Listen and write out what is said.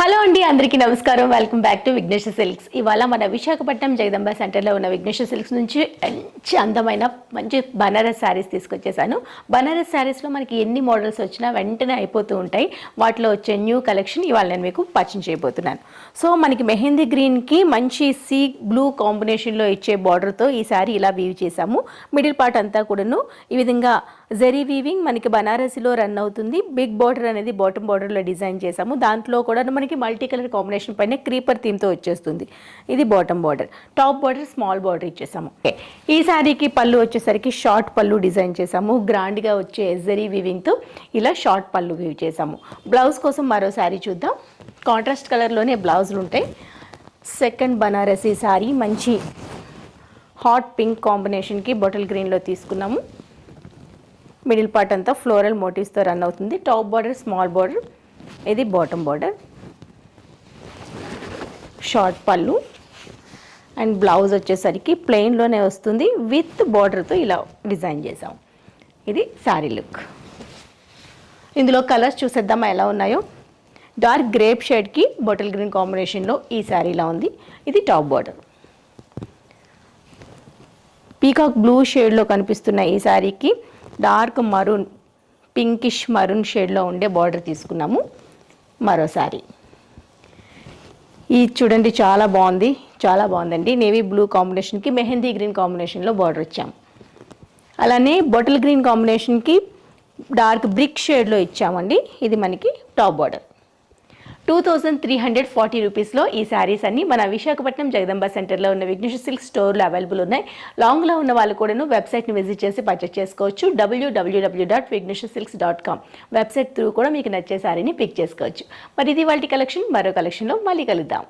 Hello అండి, అందరికీ నమస్కారం. Welcome back to Vighneshwara silks. ఇవాళ మన విశాఖపట్నం జగదంబ సెంటర్లో ఉన్న విఘ్నేశ్వర సిల్క్స్ నుంచి మంచి అందమైన మంచి బనారస్ శారీస్ తీసుకొచ్చేసాను. బనారస్ శారీస్లో మనకి ఎన్ని మోడల్స్ వచ్చినా వెంటనే అయిపోతూ ఉంటాయి. వాటిలో వచ్చే న్యూ కలెక్షన్ ఇవాళ నేను మీకు పరిచయం చేయబోతున్నాను. సో మనకి మెహందీ గ్రీన్కి మంచి సీ బ్లూ కాంబినేషన్లో ఇచ్చే బార్డర్తో ఈ శారీ ఇలా వీవ్ చేసాము. మిడిల్ పార్ట్ అంతా కూడాను ఈ విధంగా జరీ వీవింగ్ మనకి బనారసిలో రన్ అవుతుంది. బిగ్ బార్డర్ అనేది బాటమ్ బార్డర్లో డిజైన్ చేసాము. దాంట్లో కూడా మనకి మల్టీ కలర్ కాంబినేషన్ పైన క్రీపర్ థీమ్తో వచ్చేస్తుంది. ఇది bottom border. Top border small border ఇచ్చేసాము. ఈ శారీకి పళ్ళు వచ్చేసరికి షార్ట్ పళ్ళు డిజైన్ చేసాము. గ్రాండ్గా వచ్చే జరీ వీవింగ్తో ఇలా షార్ట్ పళ్ళు వీవ్ చేసాము. బ్లౌజ్ కోసం మరో శారీ చూద్దాం. కాంట్రాస్ట్ కలర్లోనే బ్లౌజులు ఉంటాయి. సెకండ్ బనారసీ శారీ మంచి హాట్ పింక్ కాంబినేషన్కి బాటిల్ గ్రీన్లో తీసుకున్నాము. మిడిల్ పార్ట్ అంతా ఫ్లోరల్ మోటివ్స్తో రన్ అవుతుంది. టాప్ బార్డర్ స్మాల్ బార్డర్, ఇది బాటమ్ బార్డర్, షార్ట్ పళ్ళు అండ్ బ్లౌజ్ వచ్చేసరికి ప్లెయిన్లోనే వస్తుంది విత్ బార్డర్తో ఇలా డిజైన్ చేసాం. ఇది శారీ లుక్. ఇందులో కలర్స్ చూసేద్దామా ఎలా ఉన్నాయో. డార్క్ గ్రేప్ షేడ్కి బాటిల్ గ్రీన్ కాంబినేషన్లో ఈ శారీ ఇలా ఉంది. ఇది టాప్ బార్డర్. పీకాక్ బ్లూ షేడ్లో కనిపిస్తున్న ఈ శారీకి డార్క్ మరూన్ పింకిష్ మరూన్ షేడ్లో ఉండే బార్డర్ తీసుకున్నాము. మరో శారీ ఇది చూడండి, చాలా బాగుంది, చాలా బాగుందండి. నేవీ బ్లూ కాంబినేషన్కి మెహందీ గ్రీన్ కాంబినేషన్లో బార్డర్ ఇచ్చాము. అలానే బాటిల్ గ్రీన్ కాంబినేషన్కి డార్క్ బ్రిక్ షేడ్లో ఇచ్చామండి. ఇది మనకి టాప్ బార్డర్. 2340 రూపీస్లో ఈ శారీస్ అన్ని మన విశాఖపట్నం జగదంబ సెంటర్లో ఉన్న విఘ్నేశ్వర సిల్క్ స్టోర్లో అవైలబుల్ ఉన్నాయి. లాంగ్లో ఉన్న వాళ్ళు కూడాను వెబ్సైట్ని విజిట్ చేసి పర్చేస్ చేసుకోవచ్చు. www.vigneshwarsilks.com వెబ్సైట్ త్రూ కూడా మీకు నచ్చే శారీని పిక్ చేసుకోవచ్చు. మరి ఇది వాళ్ళ కలెక్షన్. మరో కలెక్షన్లో మళ్ళీ కలుద్దాం.